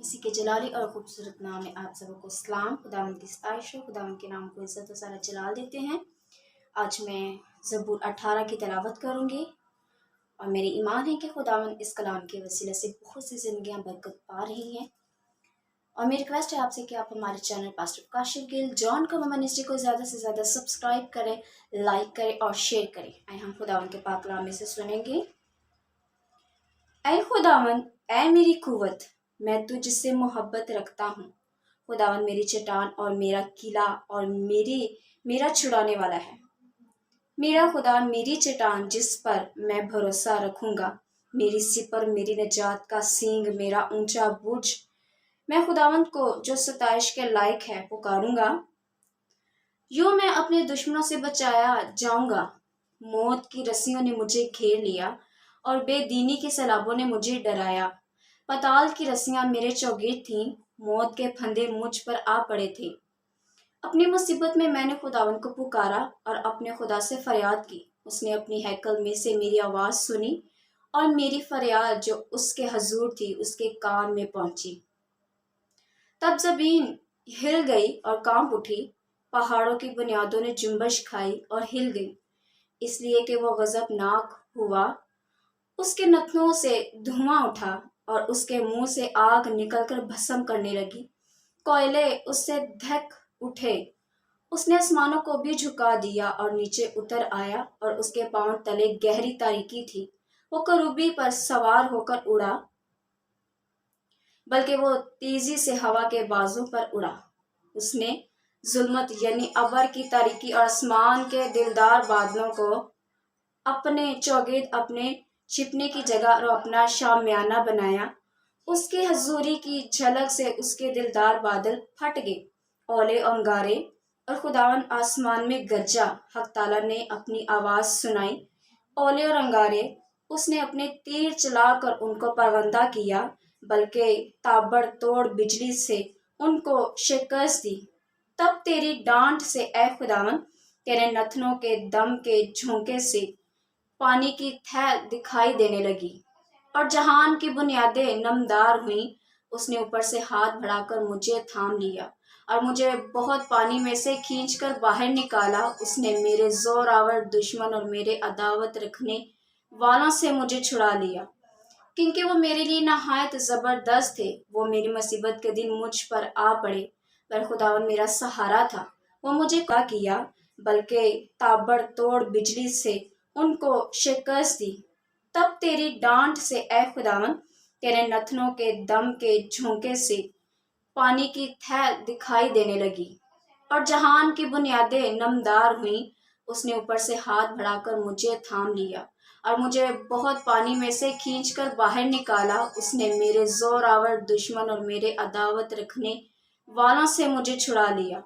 اسی کے جلالی اور خوبصورت نام میں آپ سب کو اسلام، خداوند کی ستائش ہو، خداوند کے نام کو عزت و سارا جلال دیتے ہیں۔ آج میں زبور 18 کی تلاوت کروں گی اور میری ایمان ہے کہ خداوند اس کلام کے وسیلے سے بہت سی زندگیاں برکت پا رہی ہیں، اور میری ریکویسٹ ہے آپ سے کہ آپ ہمارے چینل پاسٹر کاشف گل جان کا منسٹری کو زیادہ سے زیادہ سبسکرائب کریں، لائک کریں اور شیئر کریں۔ آئے ہم خداوند کے پاک کلام میں سے سنیں گے۔ اے خداوند، اے میری قوت، میں تجھ سے محبت رکھتا ہوں۔ خداوند میری چٹان اور میرا قلعہ اور میرا چھڑانے والا ہے۔ میرا خدا میری چٹان جس پر میں بھروسہ رکھوں گا، میری سپر، میری نجات کا سینگ، میرا اونچا برج۔ میں خداوند کو جو ستائش کے لائق ہے پکاروں گا۔ یوں میں اپنے دشمنوں سے بچایا جاؤں گا۔ موت کی رسیوں نے مجھے گھیر لیا اور بے دینی کے سیلابوں نے مجھے ڈرایا۔ پتال کی رسیاں میرے چوگرد تھیں، موت کے پھندے مجھ پر آ پڑے تھے۔ اپنی مصیبت میں نے خداوند کو پکارا اور اپنے خدا سے فریاد کی۔ اس نے اپنی ہیکل میں سے میری آواز سنی اور میری فریاد جو اس کے حضور تھی اس کے کان میں پہنچی۔ تب زمین ہل گئی اور کانپ اٹھی، پہاڑوں کی بنیادوں نے جنبش کھائی اور ہل گئی، اس لیے کہ وہ غضبناک ہوا۔ اس کے نتنوں سے دھواں اٹھا اور اس کے منہ سے آگ نکل کر بھسم کرنے لگی۔ کوئلے اس سے دھک اٹھے۔ اس نے آسمانوں کو بھی جھکا دیا اور نیچے اتر آیا، اور اس کے پاؤں تلے گہری تاریکی تھی۔ وہ کروبی پر سوار ہو کر اڑا، بلکہ وہ تیزی سے ہوا کے بازوں پر اڑا۔ اس نے ظلمت یعنی ابر کی تاریکی اور آسمان کے دلدار بادلوں کو اپنے چوگرد، اپنے چھپنے کی جگہ اور اپنا شامیانہ بنایا۔ اس کی حضوری کی جھلک سے اس کے دلدار بادل پھٹ گئے، اولے انگارے، اور خداوند آسمان میں گرجا۔ حق تعالیٰ نے اپنی آواز سنائی، اولے اور انگارے، اس نے اپنے تیر چلا کر ان کو پروندہ کیا، بلکہ تابڑ توڑ بجلی سے ان کو شکست دی۔ تب تیری ڈانٹ سے اے خداوند، تیرے نتنوں کے دم کے جھونکے سے پانی کی تہ دکھائی دینے لگی، اور جہان کی بنیادیں نمدار ہوئیں۔ اس نے اوپر سے ہاتھ بڑھا کر مجھے تھام لیا اور مجھے بہت پانی میں سے کھینچ کر باہر نکالا۔ اس نے میرے زور آور دشمن اور میرے عداوت رکھنے والوں سے مجھے چھڑا لیا، کیونکہ وہ میرے لیے نہایت زبردست تھے۔ وہ میری مصیبت کے دن مجھ پر آ پڑے، پر خداوند میرا سہارا تھا۔ وہ مجھے کیا، بلکہ تابڑ توڑ بجلی سے ان کو شکست دی۔ تب تیری ڈانٹ سے اے خداوند، تیرے نتنوں کے دم کے جھونکے سے پانی کی تہ دکھائی دینے لگی، اور جہان کی بنیادیں نمدار ہوئیں۔ اس نے اوپر سے ہاتھ بڑھا کر مجھے تھام لیا اور مجھے بہت پانی میں سے کھینچ کر باہر نکالا۔ اس نے میرے زور آور دشمن اور میرے عداوت رکھنے والوں سے مجھے چھڑا لیا،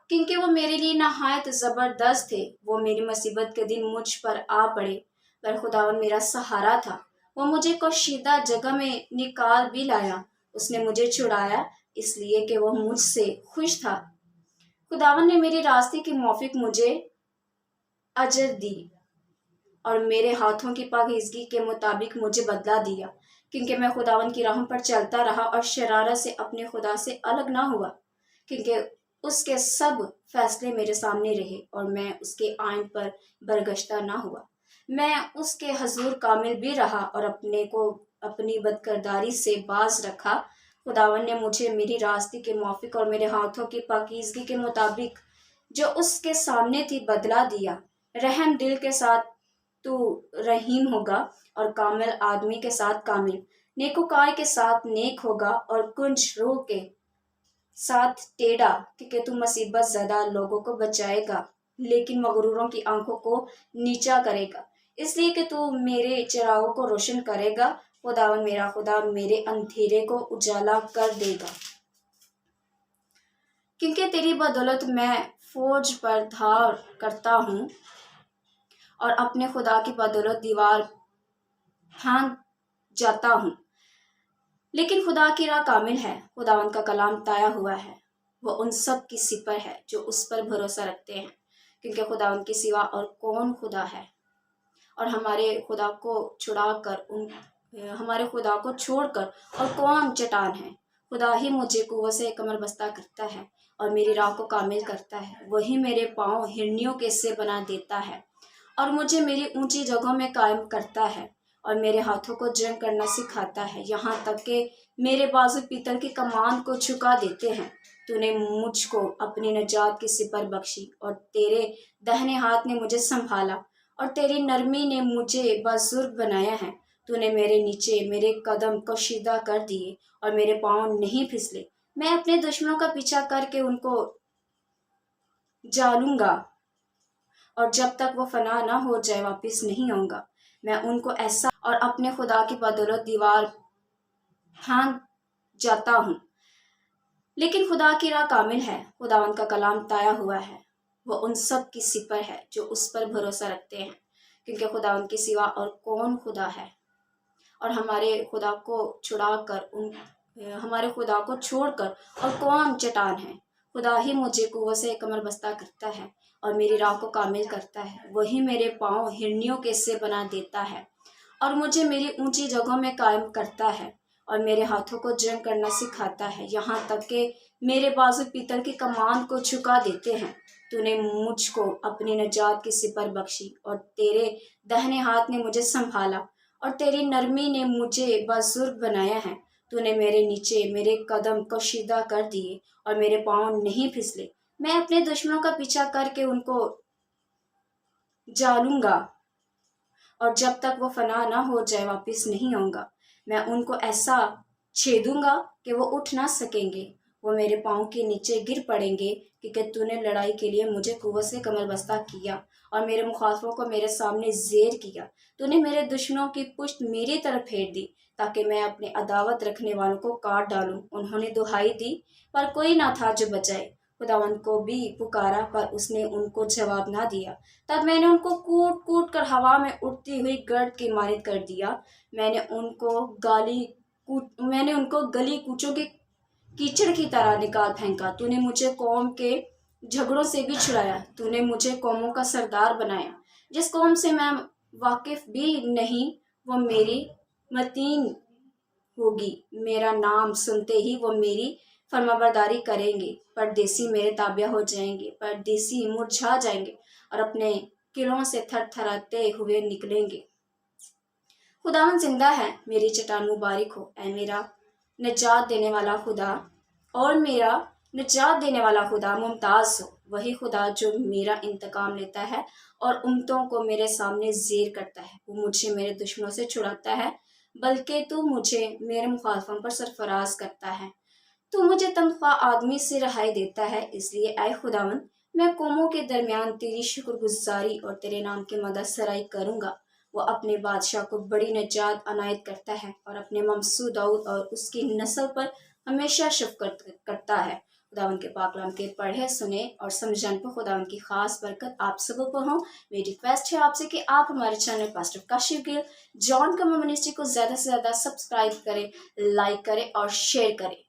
کیونکہ وہ میرے لیے نہایت زبردست تھے۔ وہ میری مصیبت کے دن مجھ پر آ پڑے، پر خداوند میرا سہارا تھا۔ وہ مجھے پوشیدہ جگہ میں نکال بھی لایا۔ اس نے مجھے چھڑایا، اس لیے کہ وہ مجھ سے خوش تھا۔ خداوند نے میری راستے کے موافق مجھے اجر دی اور میرے ہاتھوں کی پاکیزگی کے مطابق مجھے بدلہ دیا، کیونکہ میں خداوند کی راہوں پر چلتا رہا اور شرارت سے اپنے خدا سے الگ نہ ہوا، کیونکہ اس کے سب فیصلے میرے سامنے رہے اور میں اس کے آئین پر برگشتہ نہ ہوا۔ میں اس کے حضور کامل بھی رہا اور اپنے کو اپنی بدکرداری سے باز رکھا۔ خداوند نے مجھے میری راستے کے موافق اور میرے ہاتھوں کی پاکیزگی کے مطابق جو اس کے سامنے تھی بدلہ دیا۔ رحم دل کے ساتھ تو رحیم ہوگا اور کامل آدمی کے ساتھ کامل، نیکوکار کے ساتھ نیک ہوگا اور کنج روح کے ساتھ ٹیڑھا، کیونکہ تو مصیبت زدہ لوگوں کو بچائے گا لیکن مغروروں کی آنکھوں کو نیچا کرے گا، اس لیے کہ تو میرے چراغوں کو روشن کرے گا۔ خداوند میرا خدا میرے اندھیرے کو اجالا کر دے گا، کیونکہ تیری بدولت میں فوج پر دھار کرتا ہوں اور اپنے خدا کی بدولت دیوار پھاند جاتا ہوں۔ لیکن خدا کی راہ کامل ہے، خداوند کا کلام تایا ہوا ہے، وہ ان سب کی سپر ہے جو اس پر بھروسہ رکھتے ہیں، کیونکہ خداوند کے سوا اور کون خدا ہے، اور ہمارے خدا کو چھوڑ کر اور کون چٹان ہے۔ خدا ہی مجھے قوت سے کمر بستہ کرتا ہے اور میری راہ کو کامل کرتا ہے۔ وہی میرے پاؤں ہرنیوں کے سے بنا دیتا ہے اور مجھے میری اونچی جگہوں میں قائم کرتا ہے اور میرے ہاتھوں کو جنگ کرنا سکھاتا ہے، یہاں تک کہ میرے بازو پیتل کی کمان کو جھکا دیتے ہیں۔ تو نے مجھ کو اپنی نجات کی سپر بخشی اور تیرے دہنے ہاتھ نے مجھے سنبھالا اور تیری نرمی نے مجھے بزرگ بنایا ہے۔ تو نے میرے نیچے میرے قدم کشیدہ کر دیے اور میرے پاؤں نہیں پھسلے۔ میں اپنے دشمنوں کا پیچھا کر کے ان کو جالوں گا اور جب تک وہ فنا نہ ہو جائے واپس نہیں آؤں گا۔ میں ان کو ایسا اور اپنے خدا کی بدولت دیوار پھانک جاتا ہوں۔ لیکن خدا کی راہ کامل ہے، خداوند کا کلام طایا ہوا ہے، وہ ان سب کی سپر ہے جو اس پر بھروسہ رکھتے ہیں، کیونکہ خداوند کے سوا اور کون خدا ہے اور ہمارے خدا کو چھوڑ کر اور کون چٹان ہے۔ خدا ہی مجھے قوت سے کمر بستہ کرتا ہے اور میری راہ کو کامل کرتا ہے۔ وہی میرے پاؤں ہرنیوں کے سے بنا دیتا ہے اور مجھے میری اونچی جگہوں میں قائم کرتا ہے اور میرے ہاتھوں کو جنگ کرنا سکھاتا ہے، یہاں تک کہ میرے بازو پیتل کی کمان کو جھکا دیتے ہیں۔ تو نے مجھ کو اپنی نجات کی سپر بخشی اور تیرے دہنے ہاتھ نے مجھے سنبھالا اور تیری نرمی نے مجھے بزرگ بنایا ہے۔ تو نے میرے نیچے میرے قدم کشیدہ کر دیے اور میرے پاؤں نہیں پھسلے۔ میں اپنے دشمنوں کا پیچھا کر کے ان کو جالوں گا اور جب تک وہ فنا نہ ہو جائے واپس نہیں آؤں گا۔ میں ان کو ایسا چھیدوں گا کہ وہ اٹھ نہ سکیں گے، وہ میرے پاؤں کے نیچے گر پڑیں گے، کیونکہ تو نے لڑائی کے لیے مجھے قوت سے کمر بستہ کیا اور میرے مخالفوں کو میرے سامنے زیر کیا۔ تو نے میرے دشمنوں کی پشت میری طرف پھیر دی تاکہ میں اپنے عداوت رکھنے والوں کو کاٹ ڈالوں۔ انہوں نے دہائی دی پر کوئی نہ تھا جو بچائے، خداوند کو بھی پکارا پر اس نے ان کو جواب نہ دیا۔ تب میں نے ان کو کوٹ کوٹ کر ہوا میں اڑتی ہوئی گرد کی مانند کر دیا۔ میں نے ان کو گلی کوچوں کے کیچڑ کی طرح نکال پھینکا۔ تو نے مجھے قوم کے جھگڑوں سے بھی چھڑایا۔ تو نے مجھے قوموں کا سردار بنایا۔ جس قوم سے میں واقف بھی نہیں وہ میری متین ہوگی، میرا نام سنتے ہی وہ میری فرمانبرداری کریں گے۔ پردیسی میرے تابع ہو جائیں گے، پردیسی مرجھا جائیں گے اور اپنے قلعوں سے تھر تھراتے ہوئے نکلیں گے۔ خداوند زندہ ہے، میری چٹان مبارک ہو، اے میرا نجات دینے والا خدا، اور میرا نجات دینے والا خدا ممتاز ہو۔ وہی خدا جو میرا انتقام لیتا ہے اور امتوں کو میرے سامنے زیر کرتا ہے۔ وہ مجھے میرے دشمنوں سے چھڑاتا ہے، بلکہ تو مجھے میرے مخالفوں پر سرفراز کرتا ہے۔ تو مجھے تنخواہ آدمی سے رہائی دیتا ہے، اس لیے اے خداوند میں قوموں کے درمیان تیری شکر گزاری اور تیرے نام کی مدح سرائی کروں گا۔ وہ اپنے بادشاہ کو بڑی نجات عنایت کرتا ہے اور اپنے ممسو داؤد اور اس کی نسل پر ہمیشہ شفقت کرتا ہے۔ خداوند کے پاک کلام کے پڑھے سنے اور سمجھنے پر خداوند کی خاص برکت آپ سب پر ہوں۔ میری ریکویسٹ ہے آپ سے کہ آپ ہمارے چینل پاسٹر کاشف گل جان کمر منسٹری کو زیادہ سے زیادہ سبسکرائب کریں، لائک کریں اور شیئر کریں۔